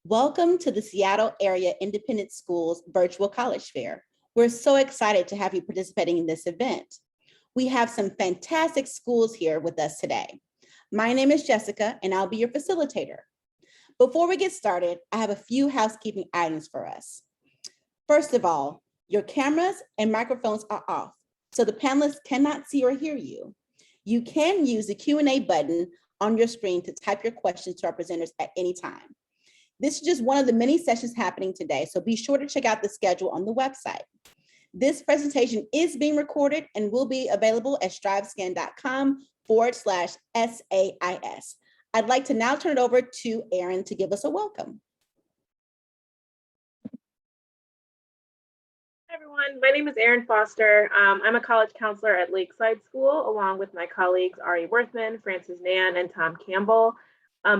Welcome to the Seattle Area Independent Schools Virtual College Fair. We're so excited to have you participating in this event. We have some fantastic schools here with us today. My name is Jessica, and I'll be your facilitator. Before we get started, I have a few housekeeping items for us. First of all, your cameras and microphones are off, so the panelists cannot see or hear you. You can use the Q&A button on your screen to type your questions to our presenters at any time. This is just one of the many sessions happening today, so be sure to check out the schedule on the website. This presentation is being recorded and will be available at strivescan.com/SAIS. I'd like to now turn it over to Erin to give us a welcome. Hi everyone, my name is Erin Foster. I'm a college counselor at Lakeside School, along with my colleagues Ari Worthman, Francis Nan, and Tom Campbell.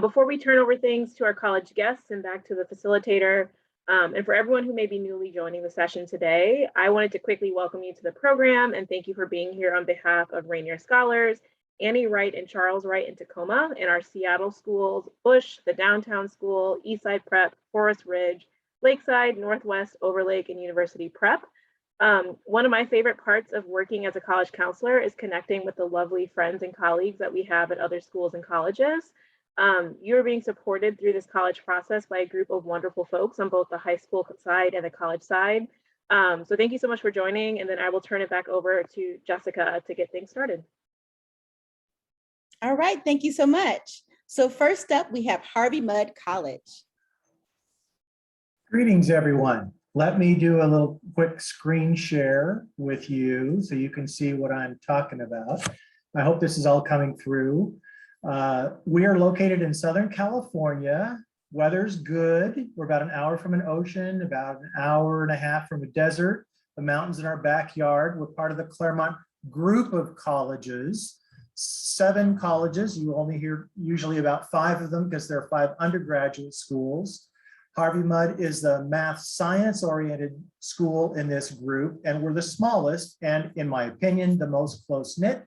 Before we turn over things to our college guests and back to the facilitator, and for everyone who may be newly joining the session today, I wanted to quickly welcome you to the program and thank you for being here on behalf of Rainier Scholars, Annie Wright and Charles Wright in Tacoma, and our Seattle schools, Bush, the Downtown School, Eastside Prep, Forest Ridge, Lakeside, Northwest, Overlake, and University Prep. One of my favorite parts of working as a college counselor is connecting with the lovely friends and colleagues that we have at other schools and colleges. You're being supported through this college process by a group of wonderful folks on both the high school side and the college side. So thank you so much for joining, and then I will turn it back over to Jessica to get things started. All right, thank you so much. So first up, we have Harvey Mudd College. Greetings, everyone. Let me do a little quick screen share with you so you can see what I'm talking about. I hope this is all coming through. We are located in Southern California. Weather's good. We're about an hour from an ocean, about an hour and a half from a desert, the mountains in our backyard. We're part of the Claremont group of colleges, 7 colleges. You only hear usually about 5 of them because there are 5 undergraduate schools. Harvey Mudd is the math science oriented school in this group, and we're the smallest and, in my opinion, the most close-knit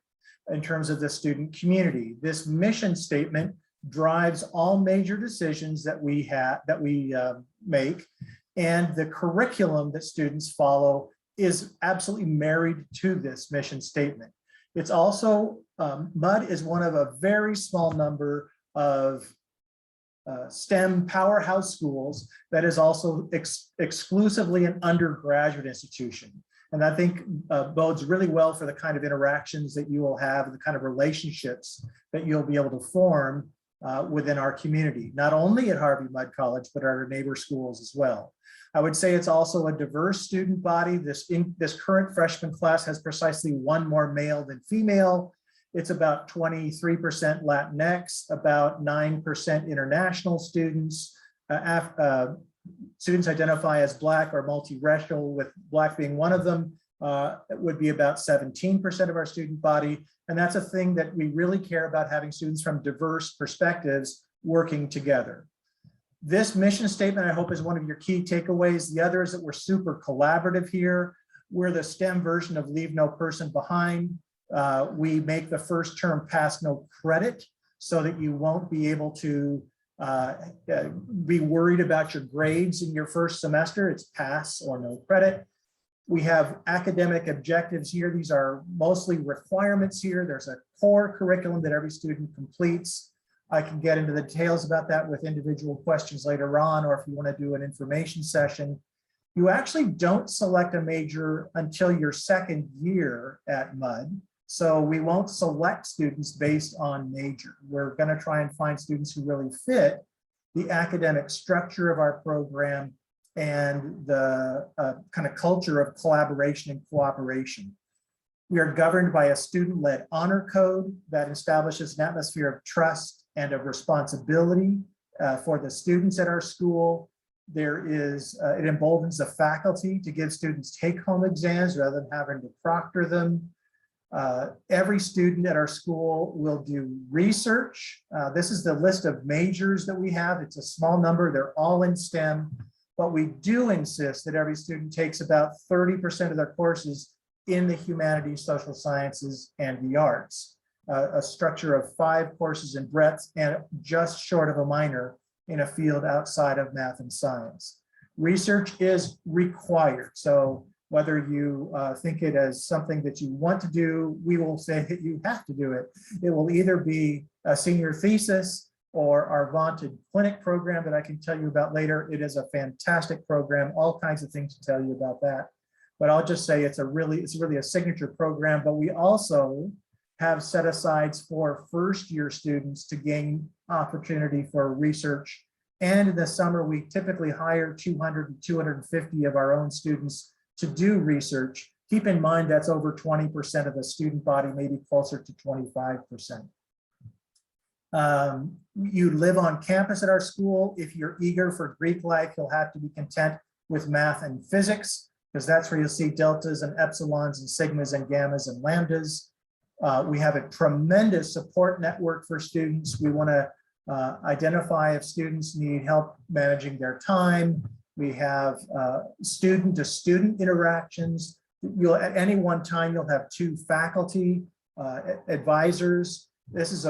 in terms of the student community. This mission statement drives all major decisions that we make, and the curriculum that students follow is absolutely married to this mission statement. It's also, Mudd is one of a very small number of STEM powerhouse schools that is also exclusively an undergraduate institution. And I think bodes really well for the kind of interactions that you will have, the kind of relationships that you'll be able to form within our community, not only at Harvey Mudd College, but our neighbor schools as well. I would say it's also a diverse student body. This current freshman class has precisely 1 more male than female. It's about 23% Latinx, about 9% international students. Students identify as Black or multiracial, with Black being one of them. It would be about 17% of our student body. And that's a thing that we really care about, having students from diverse perspectives working together. This mission statement, I hope, is one of your key takeaways. The other is that we're super collaborative here. We're the STEM version of Leave No Person Behind. We make the first term pass no credit so that you won't be able to be worried about your grades in your first semester. It's pass or no credit. We have academic objectives here. These are mostly requirements here. There's a core curriculum that every student completes. I can get into the details about that with individual questions later on, or if you want to do an information session. You actually don't select a major until your 2nd year at Mudd. So we won't select students based on major. We're going to try and find students who really fit the academic structure of our program and the kind of culture of collaboration and cooperation. We are governed by a student-led honor code that establishes an atmosphere of trust and of responsibility for the students at our school. It emboldens the faculty to give students take-home exams rather than having to proctor them. Every student at our school will do research. This is the list of majors that we have. It's a small number. They're all in STEM, but we do insist that every student takes about 30% of their courses in the humanities, social sciences, and the arts. A structure of 5 courses in breadth and just short of a minor in a field outside of math and science. Research is required. So whether you think it as something that you want to do, we will say that you have to do it. It will either be a senior thesis or our vaunted clinic program that I can tell you about later. It is a fantastic program, all kinds of things to tell you about that. But I'll just say it's really a signature program, but we also have set asides for first-year students to gain opportunity for research. And in the summer, we typically hire 200 to 250 of our own students to do research. Keep in mind that's over 20% of the student body, maybe closer to 25%. You live on campus at our school. If you're eager for Greek life, you'll have to be content with math and physics, because that's where you'll see deltas and epsilons and sigmas and gammas and lambdas. We have a tremendous support network for students. We want to identify if students need help managing their time. We have student-to-student interactions. At any one time, you'll have 2 faculty advisors. This is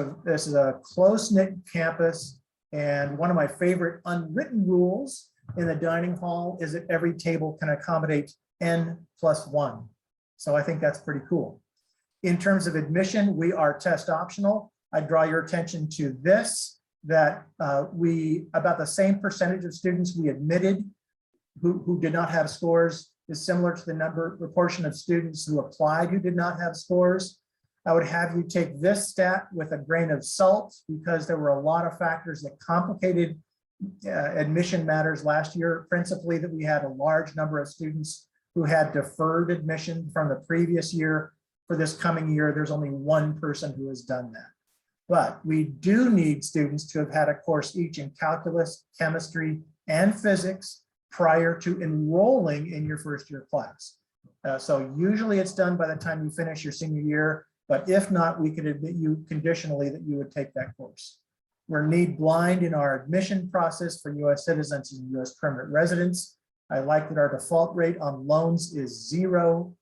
a close-knit campus, and one of my favorite unwritten rules in the dining hall is that every table can accommodate n+1. So I think that's pretty cool. In terms of admission, we are test optional. I draw your attention to this, that about the same percentage of students we admitted who did not have scores is similar to the proportion of students who applied who did not have scores. I would have you take this stat with a grain of salt, because there were a lot of factors that complicated admission matters last year, principally that we had a large number of students who had deferred admission from the previous year. For this coming year, there's only 1 person who has done that. But we do need students to have had a course each in calculus, chemistry, and physics prior to enrolling in your first year class. So usually it's done by the time you finish your senior year, but if not, we could admit you conditionally that you would take that course. We're need blind in our admission process for US citizens and US permanent residents. I like that our default rate on loans is 0,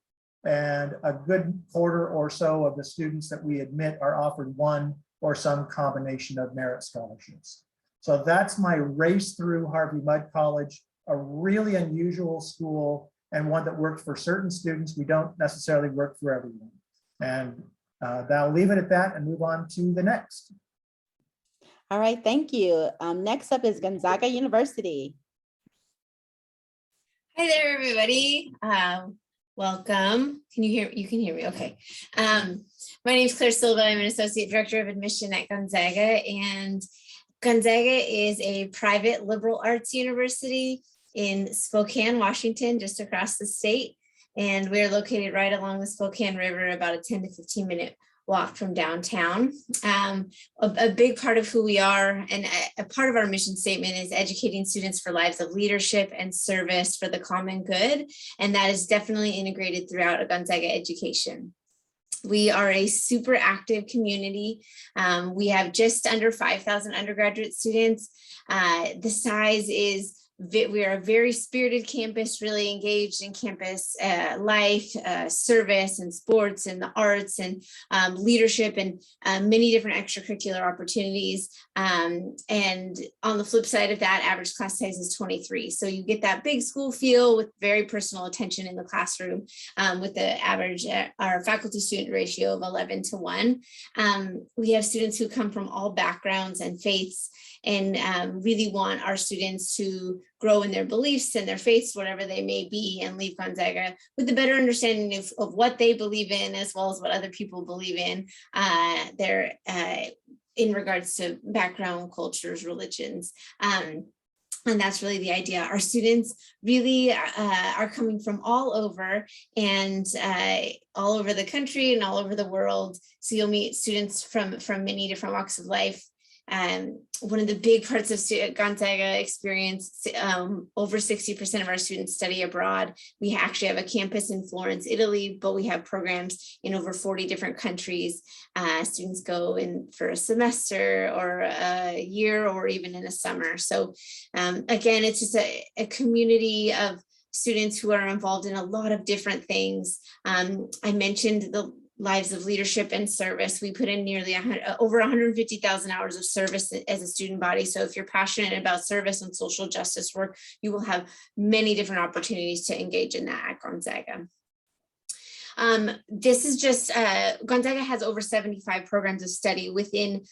and a good quarter or so of the students that we admit are offered one or some combination of merit scholarships. So that's my race through Harvey Mudd College, a really unusual school and one that works for certain students. We don't necessarily work for everyone. And I'll leave it at that and move on to the next. All right, thank you. Next up is Gonzaga University. Hi there, everybody. Welcome. Can you hear? You can hear me. Okay. My name is Claire Silva. I'm an associate director of admission at Gonzaga, and Gonzaga is a private liberal arts university in Spokane, Washington, just across the state. And we're located right along the Spokane River, about a 10 to 15 minute walk from downtown. A big part of who we are, and a part of our mission statement, is educating students for lives of leadership and service for the common good. And that is definitely integrated throughout a Gonzaga education. We are a super active community. We have just under 5,000 undergraduate students. The size is, we are a very spirited campus, really engaged in campus life, service and sports and the arts and leadership and many different extracurricular opportunities. And on the flip side of that, average class size is 23. So you get that big school feel with very personal attention in the classroom, with the average, our faculty student ratio of 11:1. We have students who come from all backgrounds and faiths, and really want our students to grow in their beliefs and their faiths, whatever they may be, and leave Gonzaga with a better understanding of what they believe in, as well as what other people believe in, in regards to background, cultures, religions. And that's really the idea. Our students really are coming from all over, and all over the country and all over the world. So you'll meet students from many different walks of life. One of the big parts of Gonzaga experience, over 60% of our students study abroad. We actually have a campus in Florence, Italy, but we have programs in over 40 different countries. Students go in for a semester or a year or even in a summer. So again, it's just a community of students who are involved in a lot of different things. I mentioned lives of leadership and service. We put in nearly over 150,000 hours of service as a student body. So if you're passionate about service and social justice work, you will have many different opportunities to engage in that at Gonzaga. This is just, Gonzaga has over 75 programs of study within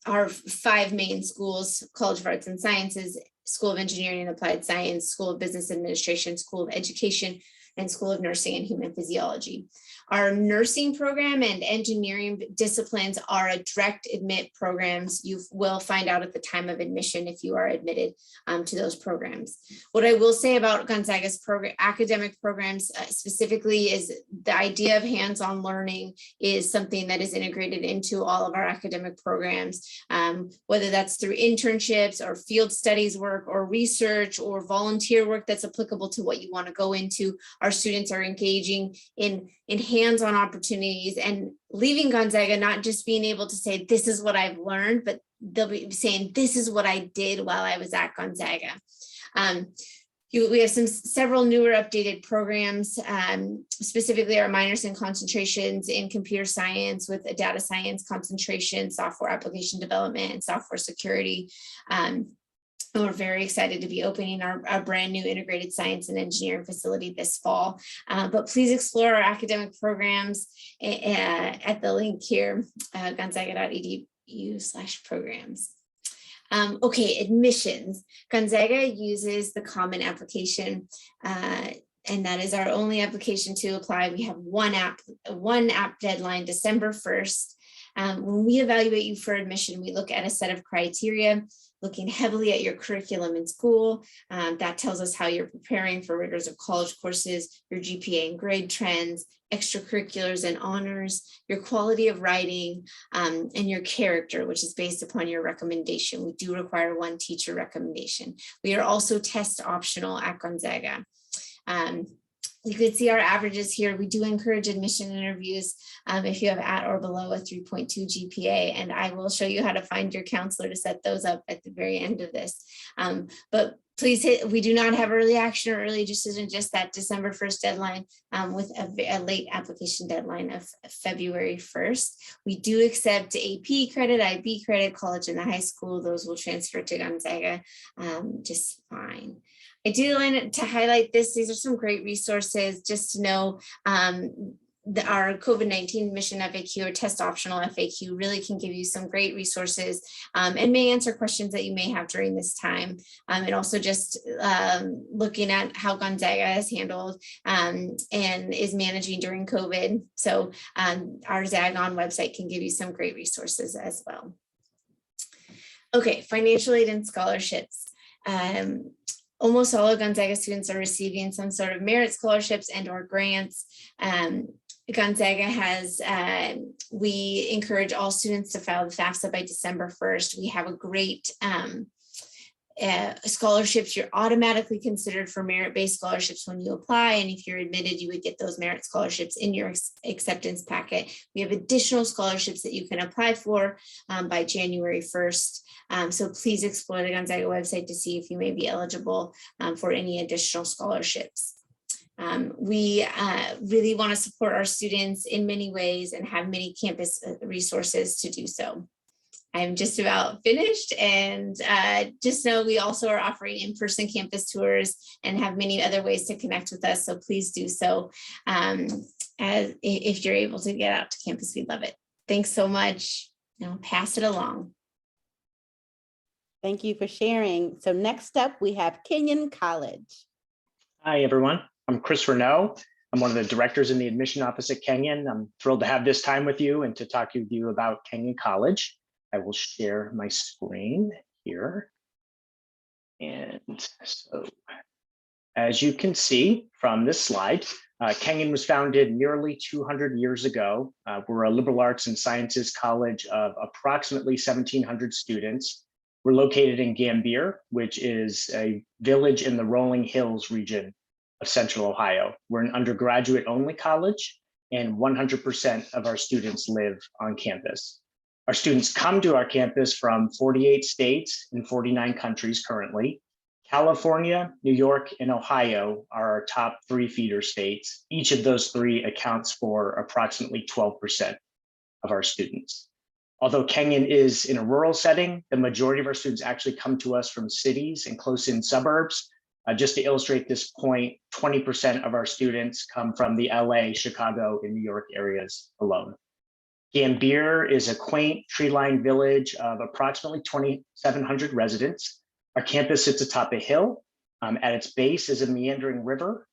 our 5 main schools: College of Arts and Sciences, School of Engineering and Applied Science, School of Business Administration, School of Education, and School of Nursing and Human Physiology. Our nursing program and engineering disciplines are a direct admit programs. You will find out at the time of admission if you are admitted to those programs. What I will say about Gonzaga's academic programs specifically is the idea of hands-on learning is something that is integrated into all of our academic programs, whether that's through internships or field studies work or research or volunteer work that's applicable to what you want to go into. Our students are engaging in hands-on opportunities and leaving Gonzaga not just being able to say, this is what I've learned, but they'll be saying, this is what I did while I was at Gonzaga. We have several newer updated programs, specifically our minors and concentrations in computer science with a data science concentration, software application development, and software security. We're very excited to be opening our brand new integrated science and engineering facility this fall. But please explore our academic programs at the link here, gonzaga.edu/programs. Okay, admissions. Gonzaga uses the common application, and that is our only application to apply. We have one app deadline, December 1st. When we evaluate you for admission, we look at a set of criteria, looking heavily at your curriculum in school. That tells us how you're preparing for rigors of college courses, your GPA and grade trends, extracurriculars and honors, your quality of writing, and your character, which is based upon your recommendation. We do require one teacher recommendation. We are also test optional at Gonzaga. You can see our averages here. We do encourage admission interviews if you have at or below a 3.2 GPA, and I will show you how to find your counselor to set those up at the very end of this. But please we do not have early action or early decision, just that December 1st deadline with a late application deadline of February 1st. We do accept AP credit, IB credit, college and the high school. Those will transfer to Gonzaga just fine. I do want to highlight this. These are some great resources just to know our COVID-19 admission FAQ or test optional FAQ really can give you some great resources and may answer questions that you may have during this time. And also just looking at how Gonzaga has handled and is managing during COVID. So our Zagon website can give you some great resources as well. Okay, financial aid and scholarships. Almost all of Gonzaga students are receiving some sort of merit scholarships and or grants. Gonzaga has, we encourage all students to file the FAFSA by December 1st. We have a great scholarships. You're automatically considered for merit-based scholarships when you apply. And if you're admitted, you would get those merit scholarships in your acceptance packet. We have additional scholarships that you can apply for by January 1st. So please explore the Gonzaga website to see if you may be eligible for any additional scholarships. We really want to support our students in many ways and have many campus resources to do so. I'm just about finished, and just know we also are offering in-person campus tours and have many other ways to connect with us. So please do so as if you're able to get out to campus. We'd love it. Thanks so much. Now pass it along. Thank you for sharing. So next up, we have Kenyon College. Hi, everyone. I'm Chris Renaud. I'm one of the directors in the admission office at Kenyon. I'm thrilled to have this time with you and to talk with you about Kenyon College. I will share my screen here. And so, as you can see from this slide, Kenyon was founded nearly 200 years ago. We're a liberal arts and sciences college of approximately 1,700 students. We're located in Gambier, which is a village in the Rolling Hills region of Central Ohio. We're an undergraduate only college, and 100% of our students live on campus. Our students come to our campus from 48 states and 49 countries currently. California, New York, and Ohio are our top 3 feeder states. Each of those 3 accounts for approximately 12% of our students. Although Kenyon is in a rural setting, the majority of our students actually come to us from cities and close-in suburbs. Just to illustrate this point, 20% of our students come from the LA, Chicago, and New York areas alone. Gambier is a quaint tree-lined village of approximately 2,700 residents. Our campus sits atop a hill. At its base is a meandering river.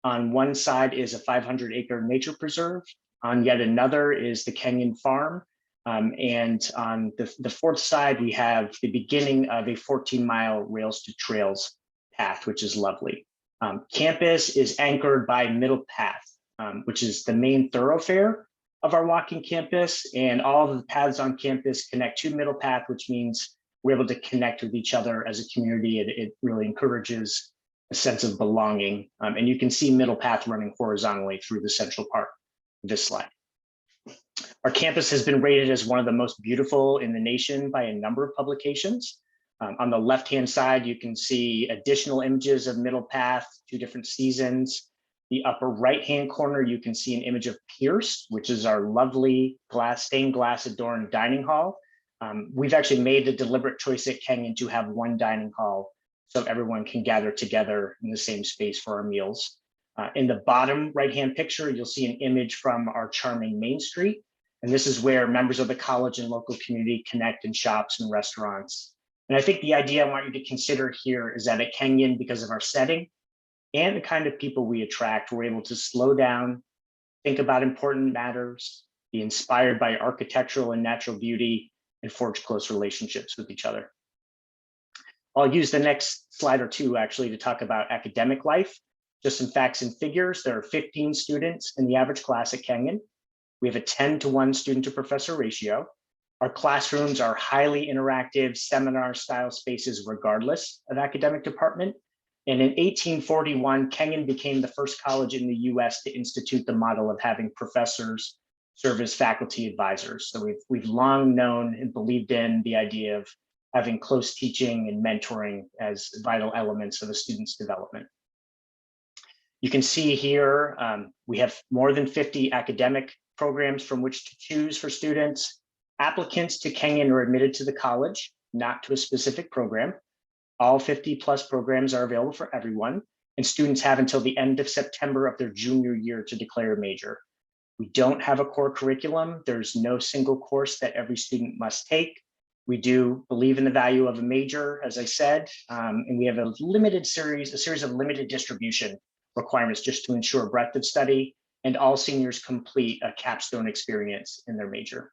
On one side is a 500-acre nature preserve. On yet another is the Kenyon Farm. And on the fourth side, we have the beginning of a 14-mile rails to trails path, which is lovely. Campus is anchored by Middle Path, which is the main thoroughfare of our walking campus, and all of the paths on campus connect to Middle Path, which means we're able to connect with each other as a community. It really encourages a sense of belonging. And you can see Middle Path running horizontally through the central part of this slide. Our campus has been rated as one of the most beautiful in the nation by a number of publications. On the left-hand side, you can see additional images of Middle Path, 2 different seasons. The upper right-hand corner, you can see an image of Pierce, which is our lovely stained glass adorned dining hall. We've actually made the deliberate choice at Kenyon to have 1 dining hall so everyone can gather together in the same space for our meals. In the bottom right-hand picture, you'll see an image from our charming Main Street. And this is where members of the college and local community connect in shops and restaurants. And I think the idea I want you to consider here is that at Kenyon, because of our setting and the kind of people we attract, we're able to slow down, think about important matters, be inspired by architectural and natural beauty, and forge close relationships with each other. I'll use the next slide or 2 actually to talk about academic life. Just some facts and figures. There are 15 students in the average class at Kenyon. We have a 10-to-1 student to professor ratio. Our classrooms are highly interactive seminar style spaces regardless of academic department. And in 1841, Kenyon became the first college in the US to institute the model of having professors serve as faculty advisors. So we've long known and believed in the idea of having close teaching and mentoring as vital elements of a student's development. You can see here, we have more than 50 academic programs from which to choose for students. Applicants to Kenyon are admitted to the college, not to a specific program. All 50+ programs are available for everyone, and students have until the end of September of their junior year to declare a major. We don't have a core curriculum. There's no single course that every student must take. We do believe in the value of a major, as I said, and we have a series of limited distribution requirements just to ensure breadth of study, and all seniors complete a capstone experience in their major.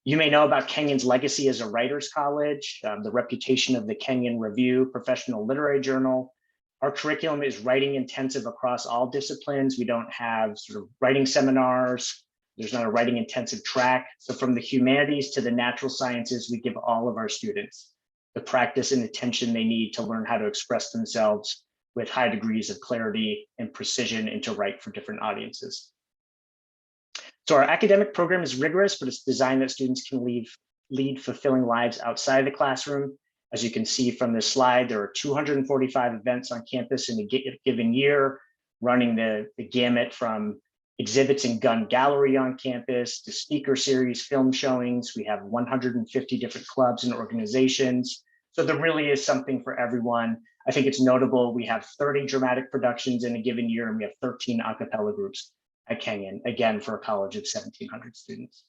You may know about Kenyon's legacy as a writer's college, the reputation of the Kenyon Review professional literary journal. Our curriculum is writing intensive across all disciplines. We don't have sort of writing seminars. There's not a writing intensive track. So from the humanities to the natural sciences, we give all of our students the practice and attention they need to learn how to express themselves with high degrees of clarity and precision and to write for different audiences. So our academic program is rigorous, but it's designed that students can lead fulfilling lives outside the classroom. As you can see from this slide, there are 245 events on campus in a given year, running the gamut from exhibits and gun gallery on campus to speaker series, film showings. We have 150 different clubs and organizations. So there really is something for everyone. I think it's notable, we have 30 dramatic productions in a given year, and we have 13 a cappella groups at Kenyon, again, for a college of 1,700 students.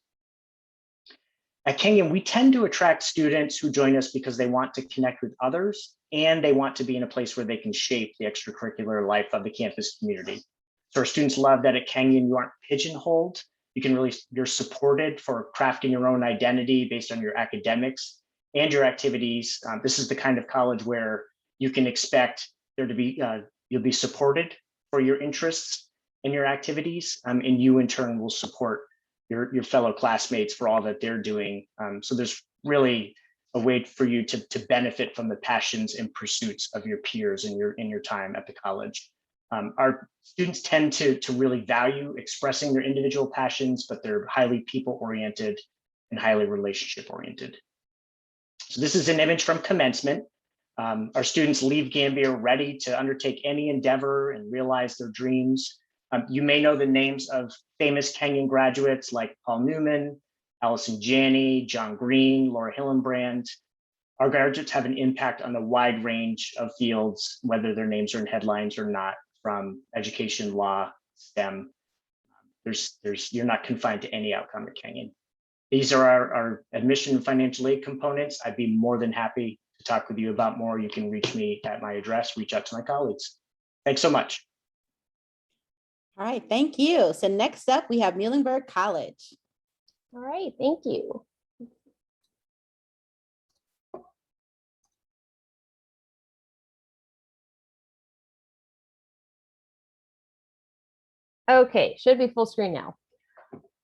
At Kenyon, we tend to attract students who join us because they want to connect with others and they want to be in a place where they can shape the extracurricular life of the campus community. So our students love that at Kenyon, you aren't pigeonholed. You're supported for crafting your own identity based on your academics and your activities. This is the kind of college where you can expect there to be, you'll be supported for your interests and your activities, and you in turn will support your fellow classmates for all that they're doing. So there's really a way for you to benefit from the passions and pursuits of your peers in your time at the college. Our students tend to really value expressing their individual passions, but they're highly people-oriented and highly relationship-oriented. So this is an image from commencement. Our students leave Gambier ready to undertake any endeavor and realize their dreams. You may know the names of famous Kenyon graduates like Paul Newman, Allison Janney, John Green, Laura Hillenbrand. Our graduates have an impact on a wide range of fields, whether their names are in headlines or not, from education, law, STEM. You're not confined to any outcome at Kenyon. These are our admission and financial aid components. I'd be more than happy to talk with you about more. You can reach me at my address, reach out to my colleagues. Thanks so much. All right, thank you. So next up, we have Muhlenberg College. All right, thank you. Okay, should be full screen now.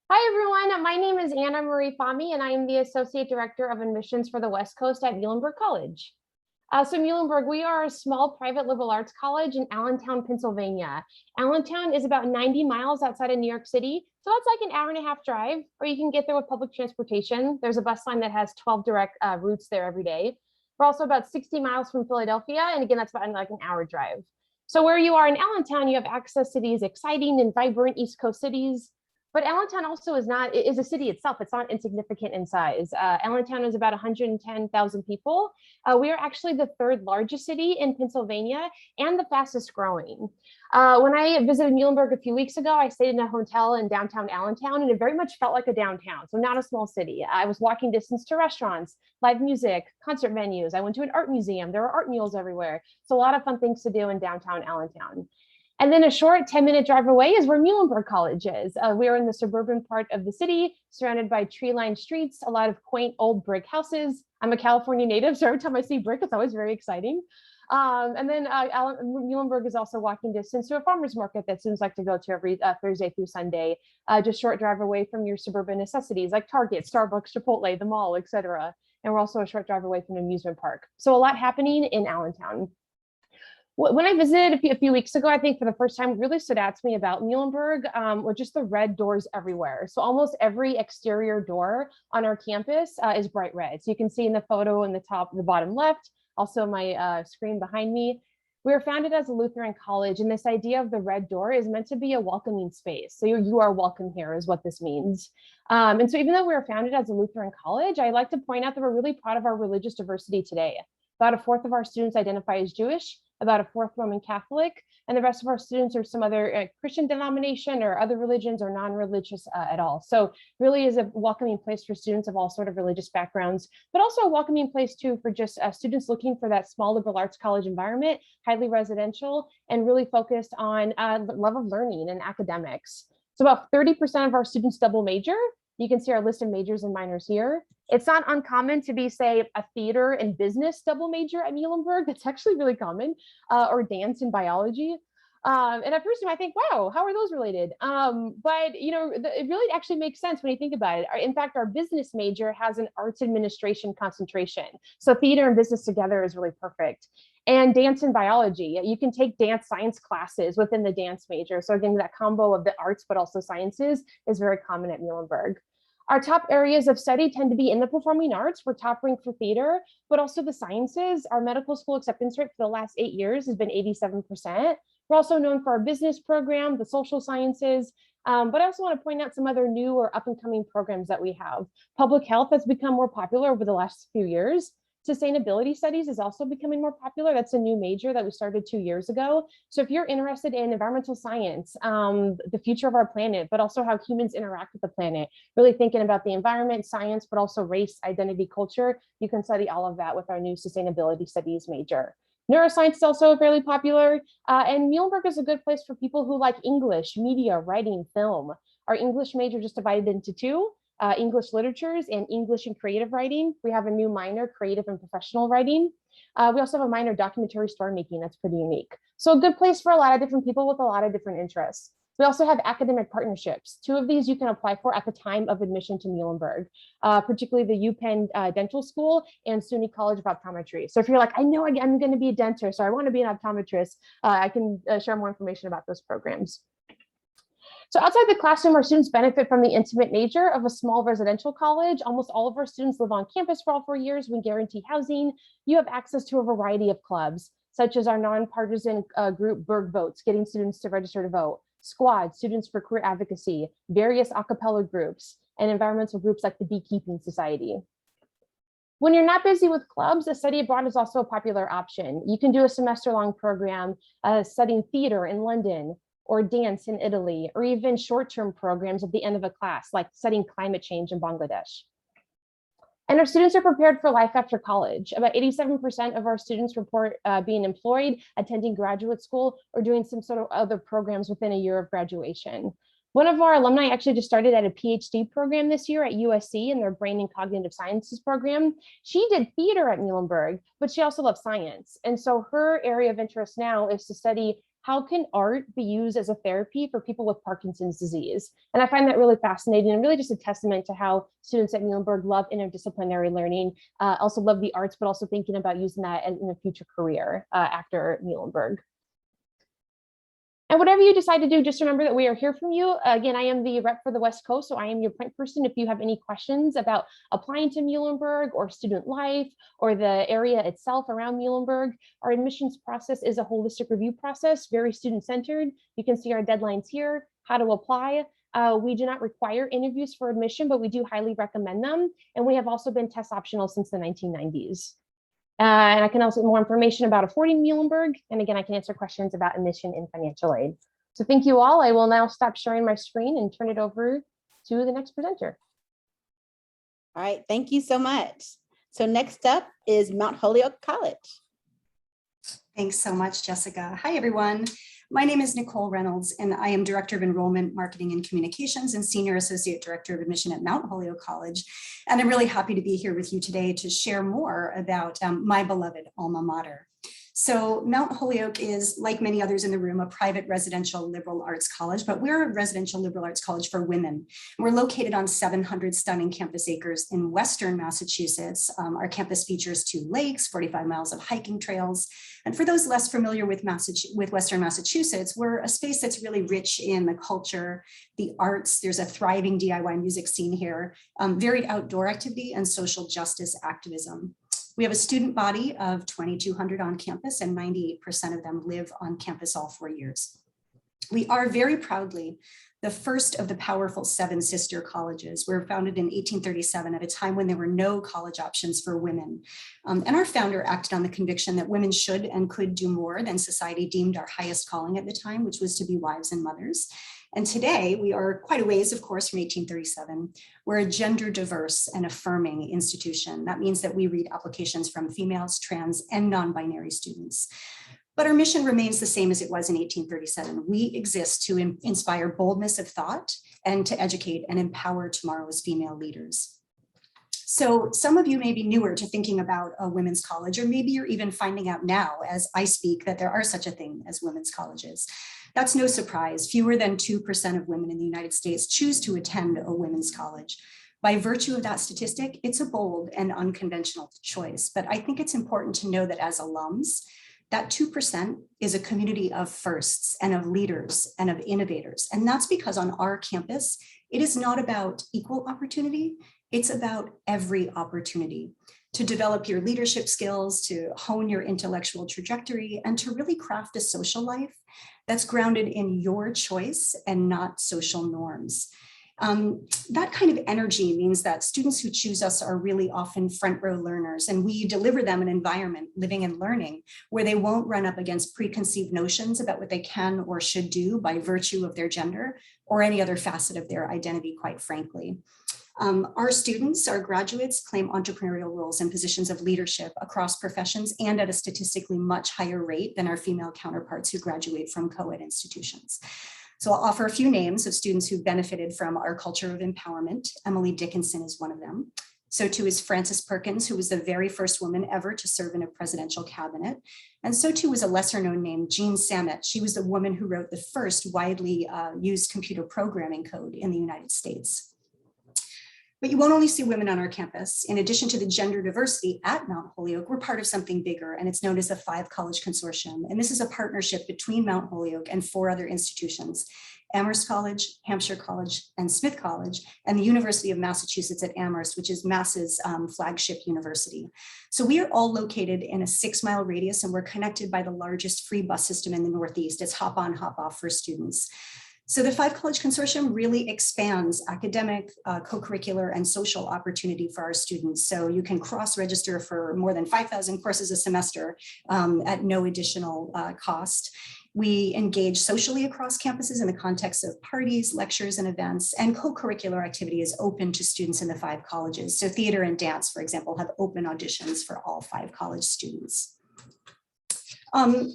Hi, everyone. My name is Anna Marie Fahmy, and I am the Associate Director of Admissions for the West Coast at Muhlenberg College. So Muhlenberg, we are a small private liberal arts college in Allentown, Pennsylvania. Allentown is about 90 miles outside of New York City. So that's like an hour-and-a-half drive, or you can get there with public transportation. There's a bus line that has 12 direct routes there every day. We're also about 60 miles from Philadelphia. And again, that's about like an hour drive. So where you are in Allentown, you have access to these exciting and vibrant East Coast cities. But Allentown also is a city itself. It's not insignificant in size. Allentown is about 110,000 people. We are actually the third largest city in Pennsylvania and the fastest growing. When I visited Muhlenberg a few weeks ago, I stayed in a hotel in downtown Allentown, and it very much felt like a downtown, so not a small city. I was walking distance to restaurants, live music, concert venues. I went to an art museum. There were art mules everywhere. So a lot of fun things to do in downtown Allentown. And then a short 10-minute drive away is where Muhlenberg College is. We are in the suburban part of the city, surrounded by tree-lined streets, a lot of quaint old brick houses. I'm a California native, so every time I see brick, it's always very exciting. And then Muhlenberg is also walking distance to a farmer's market that students like to go to every Thursday through Sunday, just short drive away from your suburban necessities like Target, Starbucks, Chipotle, the mall, etc. And we're also a short drive away from an amusement park. So a lot happening in Allentown. When I visited a few weeks ago, I think for the first time, what really stood out to me about Muhlenberg were just the red doors everywhere. So almost every exterior door on our campus is bright red. So you can see in the photo in the bottom left, also my screen behind me. We were founded as a Lutheran college, and this idea of the red door is meant to be a welcoming space. So you are welcome here is what this means. And so even though we were founded as a Lutheran college, I like to point out that we're really proud of our religious diversity today. About a fourth of our students identify as Jewish, about a fourth Roman Catholic, and the rest of our students are some other Christian denomination or other religions or non-religious at all. So really is a welcoming place for students of all sort of religious backgrounds, but also a welcoming place too for just students looking for that small liberal arts college environment, highly residential, and really focused on love of learning and academics. So about 30% of our students double major. You can see our list of majors and minors here. It's not uncommon to be, say, a theater and business double major at Muhlenberg. That's actually really common, or dance and biology. And at first you might think, wow, how are those related? But you know, it really actually makes sense when you think about it. In fact, our business major has an arts administration concentration. So theater and business together is really perfect. And dance and biology, you can take dance science classes within the dance major. So again, that combo of the arts, but also sciences is very common at Muhlenberg. Our top areas of study tend to be in the performing arts. We're top ranked for theater, but also the sciences. Our medical school acceptance rate for the last 8 years has been 87%. We're also known for our business program, the social sciences, but I also want to point out some other new or up and coming programs that we have. Public health has become more popular over the last few years. Sustainability studies is also becoming more popular. That's a new major that we started 2 years ago. So if you're interested in environmental science, the future of our planet, but also how humans interact with the planet, really thinking about the environment, science, but also race, identity, culture, you can study all of that with our new sustainability studies major. Neuroscience is also fairly popular, and Muhlenberg is a good place for people who like English, media, writing, film. Our English major just divided into two. English literatures and English and creative writing. We have a new minor, creative and professional writing. We also have a minor, documentary story making. That's pretty unique. So a good place for a lot of different people with a lot of different interests. We also have academic partnerships. 2 of these you can apply for at the time of admission to Muhlenberg, particularly the UPenn Dental School and SUNY College of Optometry. So if you're like, I know I'm going to be a dentist or I want to be an optometrist, I can share more information about those programs. So outside the classroom, our students benefit from the intimate nature of a small residential college. Almost all of our students live on campus for all 4 years. We guarantee housing. You have access to a variety of clubs, such as our nonpartisan group Berg Votes, getting students to register to vote, Squad, Students for Career Advocacy, various a cappella groups, and environmental groups like the Beekeeping Society. When you're not busy with clubs, a study abroad is also a popular option. You can do a semester-long program studying theater in London, or dance in Italy, or even short-term programs at the end of a class, like studying climate change in Bangladesh. And our students are prepared for life after college. About 87% of our students report being employed, attending graduate school, or doing some sort of other programs within a year of graduation. One of our alumni actually just started at a PhD program this year at USC in their Brain and Cognitive Sciences program. She did theater at Muhlenberg, but she also loves science. And so her area of interest now is to study how can art be used as a therapy for people with Parkinson's disease? And I find that really fascinating and really just a testament to how students at Muhlenberg love interdisciplinary learning, also love the arts, but also thinking about using that in a future career after Muhlenberg. And whatever you decide to do, just remember that we are here from you. Again, I am the rep for the West Coast, so I am your point person. If you have any questions about applying to Muhlenberg or student life or the area itself around Muhlenberg, our admissions process is a holistic review process, very student-centered. You can see our deadlines here, how to apply. We do not require interviews for admission, but we do highly recommend them. And we have also been test optional since the 1990s. And I can also more information about affording Muhlenberg. And again, I can answer questions about admission and financial aid. So thank you all. I will now stop sharing my screen and turn it over to the next presenter. All right, thank you so much. So next up is Mount Holyoke College. Thanks so much, Jessica. Hi, everyone. My name is Nicole Reynolds, and I am Director of Enrollment, Marketing, and Communications and Senior Associate Director of Admission at Mount Holyoke College. And I'm really happy to be here with you today to share more about my beloved alma mater. So Mount Holyoke is, like many others in the room, a private residential liberal arts college, but we're a residential liberal arts college for women. We're located on 700 stunning campus acres in Western Massachusetts. Our campus features 2 lakes, 45 miles of hiking trails. And for those less familiar with Western Massachusetts, we're a space that's really rich in the culture, the arts. There's a thriving DIY music scene here, varied outdoor activity, and social justice activism. We have a student body of 2,200 on campus, and 98% of them live on campus all 4 years. We are very proudly the first of the powerful 7 sister colleges. We were founded in 1837 at a time when there were no college options for women. And our founder acted on the conviction that women should and could do more than society deemed our highest calling at the time, which was to be wives and mothers. And today, we are quite a ways, of course, from 1837. We're a gender diverse and affirming institution. That means that we read applications from females, trans, and non-binary students. But our mission remains the same as it was in 1837. We exist to inspire boldness of thought and to educate and empower tomorrow's female leaders. So some of you may be newer to thinking about a women's college, or maybe you're even finding out now as I speak that there are such a thing as women's colleges. That's no surprise. Fewer than 2% of women in the United States choose to attend a women's college. By virtue of that statistic, it's a bold and unconventional choice. But I think it's important to know that as alums, that 2% is a community of firsts and of leaders and of innovators. And that's because on our campus, it is not about equal opportunity. It's about every opportunity to develop your leadership skills, to hone your intellectual trajectory, and to really craft a social life that's grounded in your choice and not social norms. That kind of energy means that students who choose us are really often front row learners, and we deliver them an environment, living and learning, where they won't run up against preconceived notions about what they can or should do by virtue of their gender or any other facet of their identity, quite frankly. Our students, our graduates, claim entrepreneurial roles and positions of leadership across professions and at a statistically much higher rate than our female counterparts who graduate from co-ed institutions. So I'll offer a few names of students who benefited from our culture of empowerment. Emily Dickinson is one of them. So too is Frances Perkins, who was the very first woman ever to serve in a presidential cabinet. And so too was a lesser known name, Jean Samet. She was the woman who wrote the first widely used computer programming code in the United States. But you won't only see women on our campus. In addition to the gender diversity at Mount Holyoke, we're part of something bigger, and it's known as the 5 College Consortium. And this is a partnership between Mount Holyoke and 4 other institutions: Amherst College, Hampshire College, and Smith College, and the University of Massachusetts at Amherst, which is Mass's flagship university. So we are all located in a 6-mile radius, and we're connected by the largest free bus system in the Northeast. It's hop on, hop off for students. So the 5 College Consortium really expands academic, co-curricular, and social opportunity for our students. So you can cross-register for more than 5,000 courses a semester at no additional cost. We engage socially across campuses in the context of parties, lectures, and events, and co-curricular activity is open to students in the 5 colleges. So theater and dance, for example, have open auditions for all 5 college students.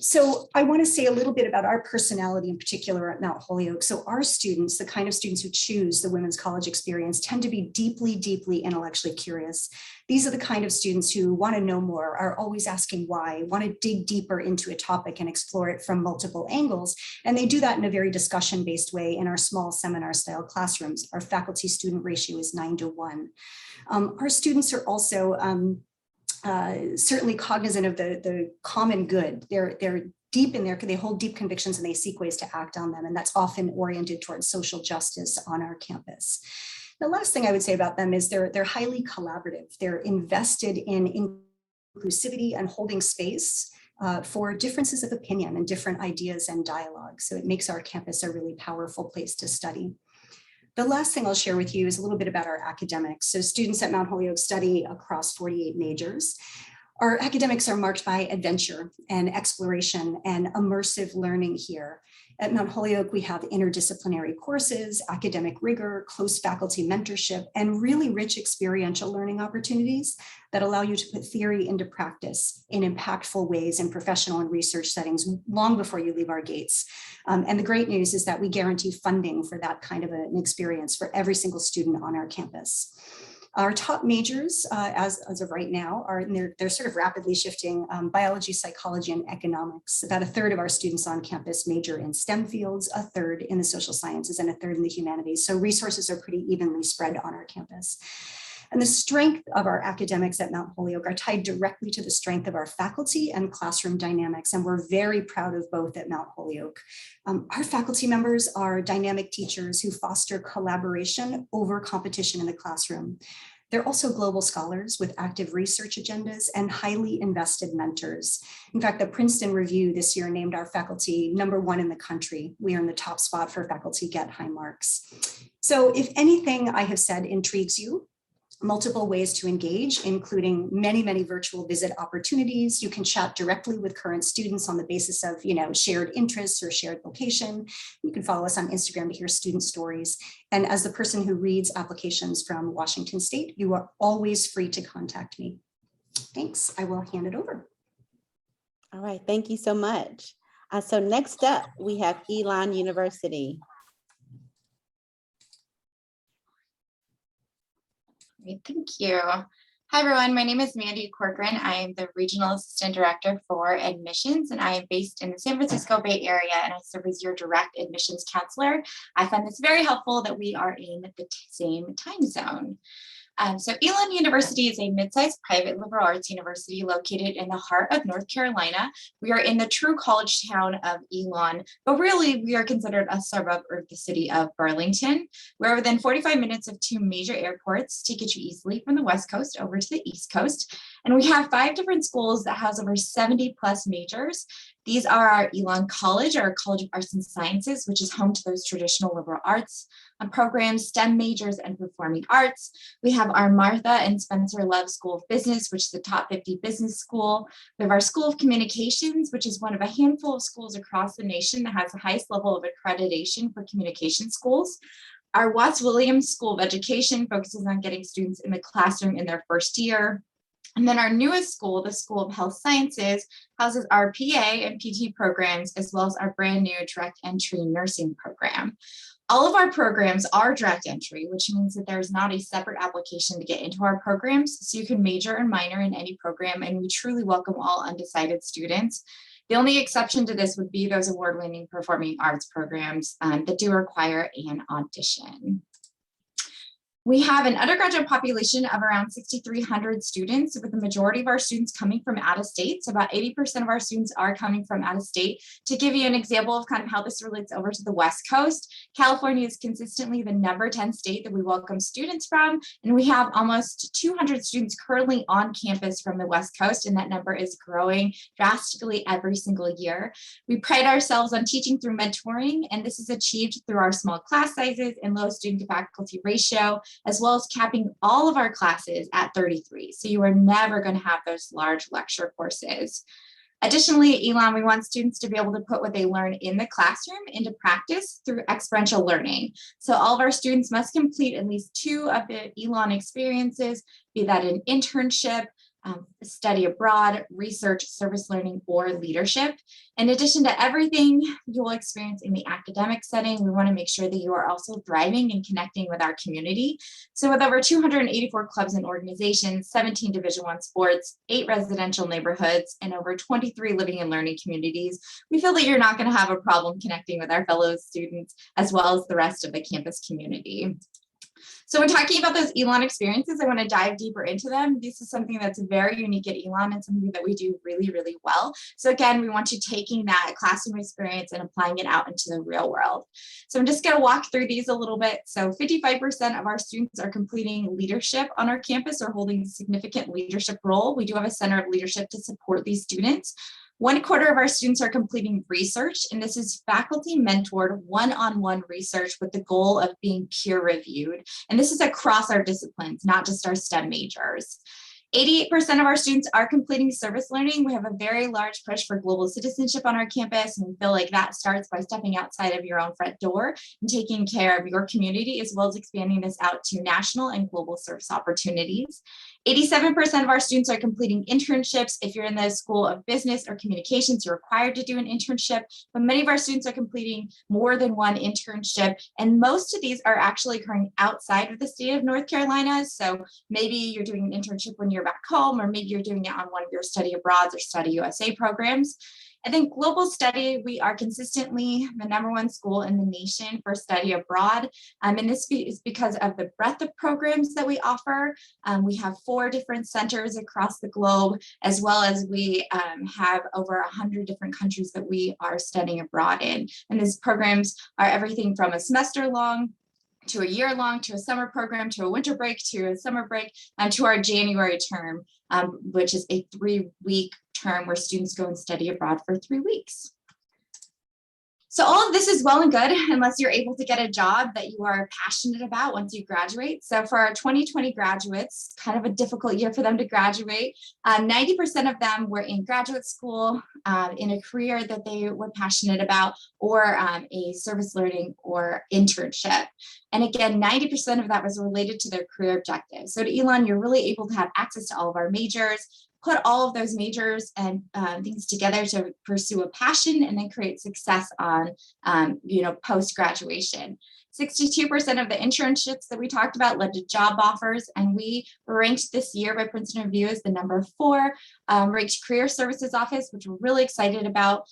So I want to say a little bit about our personality in particular at Mount Holyoke. So our students, the kind of students who choose the women's college experience, tend to be deeply, deeply intellectually curious. These are the kind of students who want to know more, are always asking why, want to dig deeper into a topic and explore it from multiple angles. And they do that in a very discussion-based way in our small seminar-style classrooms. Our faculty-student ratio is 9:1. Our students are also certainly cognizant of the common good. They're deep in there, they hold deep convictions and they seek ways to act on them. And that's often oriented towards social justice on our campus. The last thing I would say about them is they're highly collaborative. They're invested in inclusivity and holding space for differences of opinion and different ideas and dialogue. So it makes our campus a really powerful place to study. The last thing I'll share with you is a little bit about our academics. So students at Mount Holyoke study across 48 majors. Our academics are marked by adventure and exploration and immersive learning here. At Mount Holyoke, we have interdisciplinary courses, academic rigor, close faculty mentorship, and really rich experiential learning opportunities that allow you to put theory into practice in impactful ways in professional and research settings long before you leave our gates. And the great news is that we guarantee funding for that kind of an experience for every single student on our campus. Our top majors, as of right now, are they're sort of rapidly shifting: biology, psychology, and economics. About 1/3 of our students on campus major in STEM fields, 1/3 in the social sciences, and 1/3 in the humanities. So resources are pretty evenly spread on our campus. And the strength of our academics at Mount Holyoke are tied directly to the strength of our faculty and classroom dynamics, and we're very proud of both at Mount Holyoke. Our faculty members are dynamic teachers who foster collaboration over competition in the classroom. They're also global scholars with active research agendas and highly invested mentors. In fact, the Princeton Review this year named our faculty #1 in the country. We are in the top spot for faculty get high marks. So if anything I have said intrigues you, multiple ways to engage, including many, many virtual visit opportunities. You can chat directly with current students on the basis of, shared interests or shared location. You can follow us on Instagram to hear student stories. And as the person who reads applications from Washington State, you are always free to contact me. Thanks. I will hand it over. All right, thank you so much. So next up, we have Elon University. Great, thank you. Hi, everyone. My name is Mandy Corcoran. I am the Regional Assistant Director for Admissions, and I am based in the San Francisco Bay Area, and I serve as your direct admissions counselor. I find this very helpful that we are in the same time zone. So Elon University is a mid-sized private liberal arts university located in the heart of North Carolina. We are in the true college town of Elon, but really we are considered a suburb of the city of Burlington. We're within 45 minutes of 2 major airports to get you easily from the West Coast over to the East Coast. And we have 5 different schools that house over 70 plus majors. These are our Elon College, our College of Arts and Sciences, which is home to those traditional liberal arts programs, STEM majors, and performing arts. We have our Martha and Spencer Love School of Business, which is the top 50 business school. We have our School of Communications, which is one of a handful of schools across the nation that has the highest level of accreditation for communication schools. Our Watts Williams School of Education focuses on getting students in the classroom in their first year. And then our newest school, the School of Health Sciences, houses our PA and PT programs, as well as our brand new direct entry nursing program. All of our programs are direct entry, which means that there's not a separate application to get into our programs. So you can major and minor in any program, and we truly welcome all undecided students. The only exception to this would be those award-winning performing arts programs that do require an audition. We have an undergraduate population of around 6,300 students, with the majority of our students coming from out of state. So about 80% of our students are coming from out of state. To give you an example of kind of how this relates over to the West Coast, California is consistently the number 10 state that we welcome students from. And we have almost 200 students currently on campus from the West Coast, and that number is growing drastically every single year. We pride ourselves on teaching through mentoring, and this is achieved through our small class sizes and low student to faculty ratio, as well as capping all of our classes at 33. So you are never going to have those large lecture courses. Additionally, at Elon, we want students to be able to put what they learn in the classroom into practice through experiential learning. So all of our students must complete at least 2 of the Elon experiences, be that an internship, study abroad, research, service learning, or leadership. In addition to everything you will experience in the academic setting, we want to make sure that you are also thriving and connecting with our community. So with over 284 clubs and organizations, 17 Division I sports, 8 residential neighborhoods, and over 23 living and learning communities, we feel that you're not going to have a problem connecting with our fellow students as well as the rest of the campus community. So when talking about those Elon experiences, I want to dive deeper into them. This is something that's very unique at Elon and something that we do really, really well. So again, we want you taking that classroom experience and applying it out into the real world. So I'm just going to walk through these a little bit. So 55% of our students are completing leadership on our campus or holding a significant leadership role. We do have a center of leadership to support these students. 1/4 of our students are completing research, and this is faculty mentored one-on-one research with the goal of being peer reviewed. And this is across our disciplines, not just our STEM majors. 88% of our students are completing service learning. We have a very large push for global citizenship on our campus, and we feel like that starts by stepping outside of your own front door and taking care of your community, as well as expanding this out to national and global service opportunities. 87% of our students are completing internships. If you're in the School of Business or Communications, you're required to do an internship, but many of our students are completing more than one internship, and most of these are actually occurring outside of the state of North Carolina. So maybe you're doing an internship when you're back home, or maybe you're doing it on one of your study abroads or study USA programs. And then global study, we are consistently the #1 school in the nation for study abroad. And this is because of the breadth of programs that we offer. We have 4 different centers across the globe, as well as we have over 100 different countries that we are studying abroad in. And these programs are everything from a semester long to a year long, to a summer program, to a winter break, to a summer break, and to our January term, which is a 3-week term where students go and study abroad for 3 weeks. So all of this is well and good unless you're able to get a job that you are passionate about once you graduate. So for our 2020 graduates, kind of a difficult year for them to graduate. 90% of them were in graduate school, in a career that they were passionate about, or a service learning or internship. And again, 90% of that was related to their career objectives. So at Elon, you're really able to have access to all of our majors, put all of those majors and things together to pursue a passion, and then create success on, post-graduation. 62% of the internships that we talked about led to job offers, and we were ranked this year by Princeton Review as the #4 ranked career services office, which we're really excited about.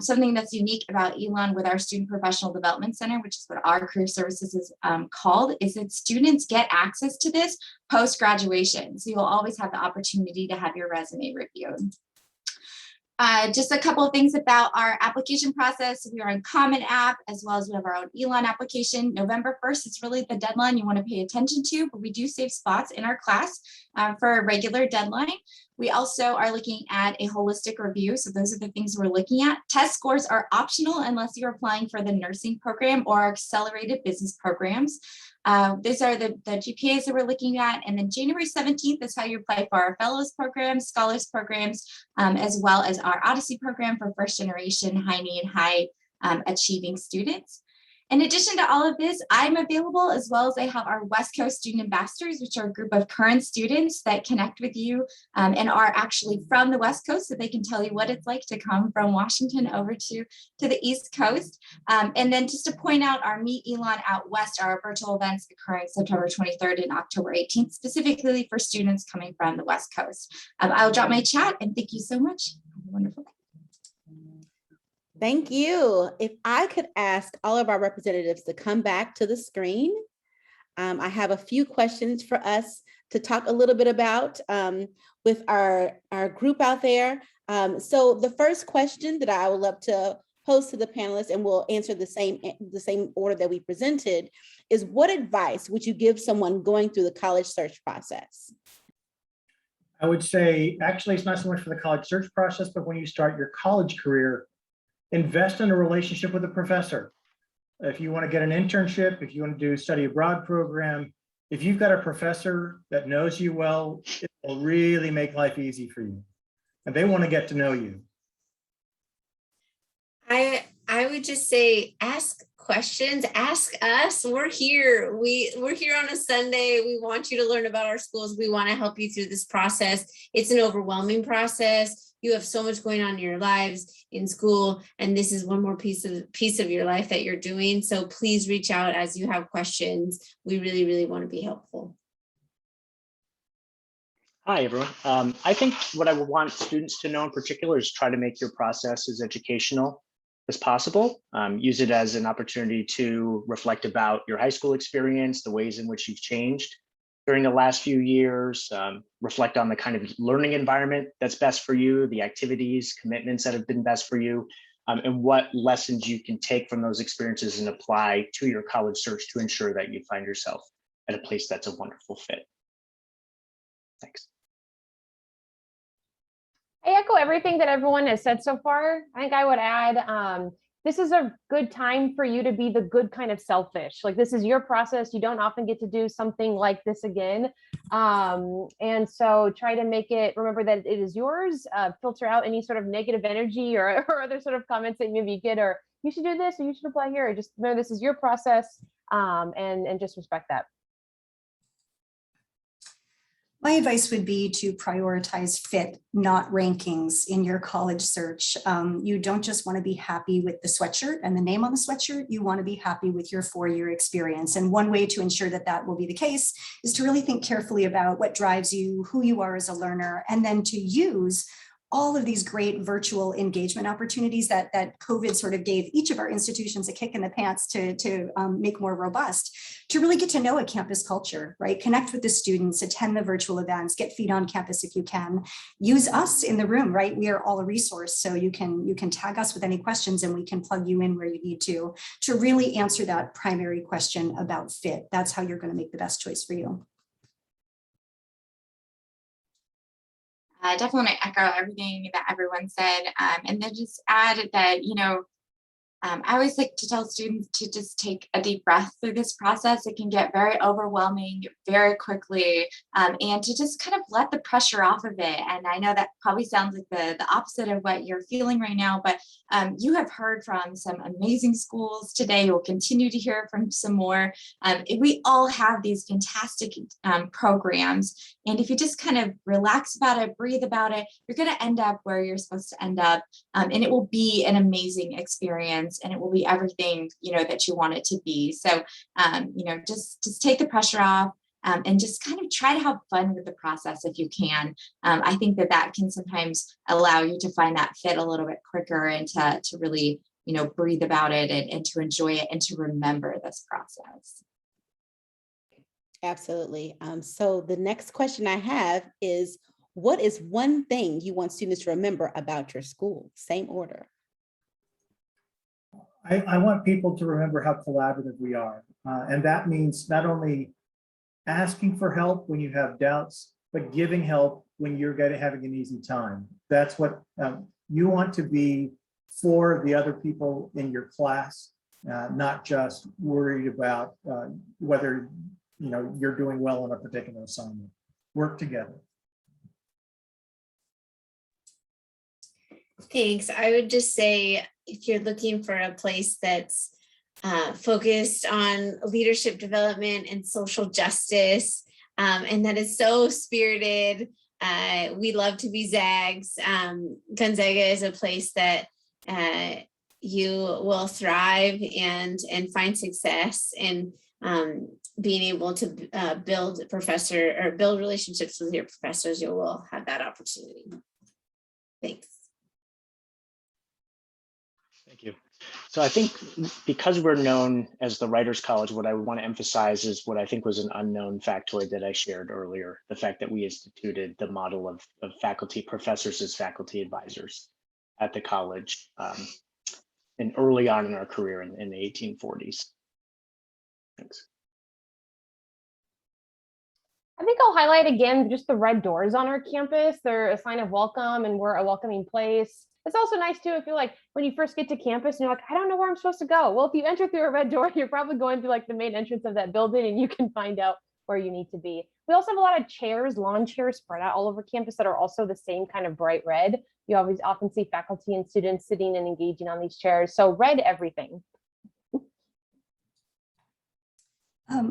Something that's unique about Elon with our Student Professional Development Center, which is what our career services is called, is that students get access to this post-graduation. So you'll always have the opportunity to have your resume reviewed. Just a couple of things about our application process. We are in Common App, as well as we have our own Elon application. November 1st is really the deadline you want to pay attention to, but we do save spots in our class for a regular deadline. We also are looking at a holistic review. So those are the things we're looking at. Test scores are optional unless you're applying for the nursing program or our accelerated business programs. These are the GPAs that we're looking at. And then January 17th is how you apply for our fellows programs, scholars programs, as well as our Odyssey program for first generation high need, high achieving students. In addition to all of this, I'm available, as well as I have our West Coast Student Ambassadors, which are a group of current students that connect with you and are actually from the West Coast, so they can tell you what it's like to come from Washington over to the East Coast. And then just to point out, our Meet Elon Out West are virtual events occurring September 23rd and October 18th, specifically for students coming from the West Coast. I'll drop my chat, and thank you so much. Have a wonderful day. Thank you. If I could ask all of our representatives to come back to the screen, I have a few questions for us to talk a little bit about with our group out there. So the first question that I would love to pose to the panelists, and we'll answer the same order that we presented, is what advice would you give someone going through the college search process? I would say, actually, it's not so much for the college search process, but when you start your college career, invest in a relationship with a professor. If you want to get an internship, if you want to do a study abroad program, if you've got a professor that knows you well, it will really make life easy for you. And they want to get to know you. I would just say, ask questions, ask us. We're here. We're here on a Sunday. We want you to learn about our schools. We want to help you through this process. It's an overwhelming process. You have so much going on in your lives, in school, and this is one more piece of your life that you're doing. So please reach out as you have questions. We really, really want to be helpful. Hi, everyone. I think what I would want students to know in particular is try to make your process as educational as possible. Use it as an opportunity to reflect about your high school experience, the ways in which you've changed during the last few years, reflect on the kind of learning environment that's best for you, the activities, commitments that have been best for you, and what lessons you can take from those experiences and apply to your college search to ensure that you find yourself at a place that's a wonderful fit. Thanks. I echo everything that everyone has said so far. I think I would add, this is a good time for you to be the good kind of selfish. Like, this is your process. You don't often get to do something like this again. And so try to make it, remember that it is yours. Filter out any sort of negative energy or other sort of comments that maybe you get, or you should do this, or you should apply here. Just know this is your process, and just respect that. My advice would be to prioritize fit, not rankings in your college search. You don't just want to be happy with the sweatshirt and the name on the sweatshirt. You want to be happy with your 4-year experience. And one way to ensure that that will be the case is to really think carefully about what drives you, who you are as a learner, and then to use all of these great virtual engagement opportunities that COVID sort of gave each of our institutions a kick in the pants to make more robust, to really get to know a campus culture, right? Connect with the students, attend the virtual events, get feet on campus if you can. Use us in the room, right? We are all a resource, so you can tag us with any questions and we can plug you in where you need to really answer that primary question about fit. That's how you're going to make the best choice for you. I definitely want to echo everything that everyone said, and then just add that, I always like to tell students to just take a deep breath through this process. It can get very overwhelming very quickly, and to just kind of let the pressure off of it. And I know that probably sounds like the opposite of what you're feeling right now, but you have heard from some amazing schools today. You'll continue to hear from some more. We all have these fantastic programs. And if you just kind of relax about it, breathe about it, you're going to end up where you're supposed to end up. And it will be an amazing experience, and it will be everything, that you want it to be. So, just take the pressure off, and just kind of try to have fun with the process if you can. I think that can sometimes allow you to find that fit a little bit quicker, and to really, breathe about it, and to enjoy it, and to remember this process. Absolutely. So the next question I have is, what is one thing you want students to remember about your school? Same order. I want people to remember how collaborative we are. And that means not only asking for help when you have doubts, but giving help when you're having an easy time. That's what you want to be for the other people in your class, not just worried about whether you're doing well on a particular assignment. Work together. Thanks. I would just say, if you're looking for a place that's focused on leadership development and social justice, and that is so spirited, we love to be Zags. Gonzaga is a place that you will thrive and find success in being able to build relationships with your professors. You will have that opportunity. Thanks. Thank you. So I think because we're known as the Writers College, what I want to emphasize is what I think was an unknown factoid that I shared earlier, the fact that we instituted the model of faculty professors as faculty advisors at the college and early on in our career in the 1840s. Thanks. I think I'll highlight again just the red doors on our campus. They're a sign of welcome and we're a welcoming place. It's also nice too, if you're like, when you first get to campus and you're like, I don't know where I'm supposed to go. Well, if you enter through a red door, you're probably going through like the main entrance of that building and you can find out where you need to be. We also have a lot of chairs, lawn chairs spread out all over campus that are also the same kind of bright red. You always often see faculty and students sitting and engaging on these chairs. So red everything.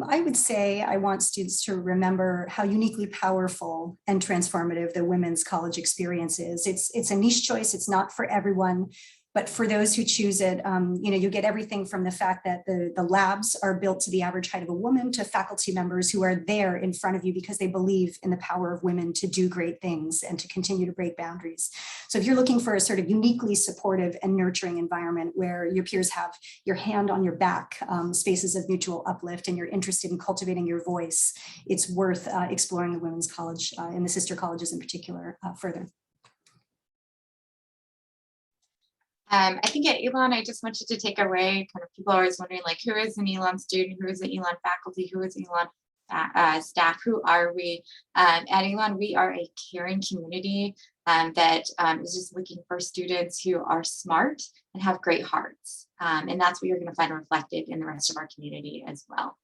I would say I want students to remember how uniquely powerful and transformative the women's college experience is. It's a niche choice. It's not for everyone, but for those who choose it, you get everything from the fact that the labs are built to the average height of a woman to faculty members who are there in front of you because they believe in the power of women to do great things and to continue to break boundaries. So if you're looking for a sort of uniquely supportive and nurturing environment where your peers have your hand on your back, spaces of mutual uplift, and you're interested in cultivating your voice, it's worth exploring the women's college and the sister colleges in particular further. I think at Elon, I just want you to take away kind of people are always wondering like, who is an Elon student? Who is an Elon faculty? Who is Elon staff? Who are we? At Elon, we are a caring community that is just looking for students who are smart and have great hearts. And that's what you're going to find reflected in the rest of our community as well.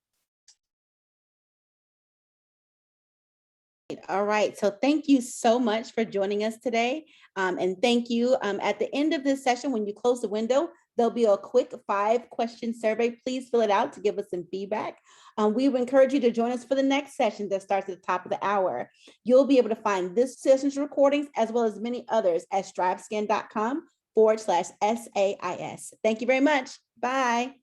All right, so thank you so much for joining us today. And thank you. At the end of this session, when you close the window, there'll be a quick 5-question survey. Please fill it out to give us some feedback. We would encourage you to join us for the next session that starts at the top of the hour. You'll be able to find this session's recordings as well as many others at strivescan.com/SAIS. Thank you very much. Bye.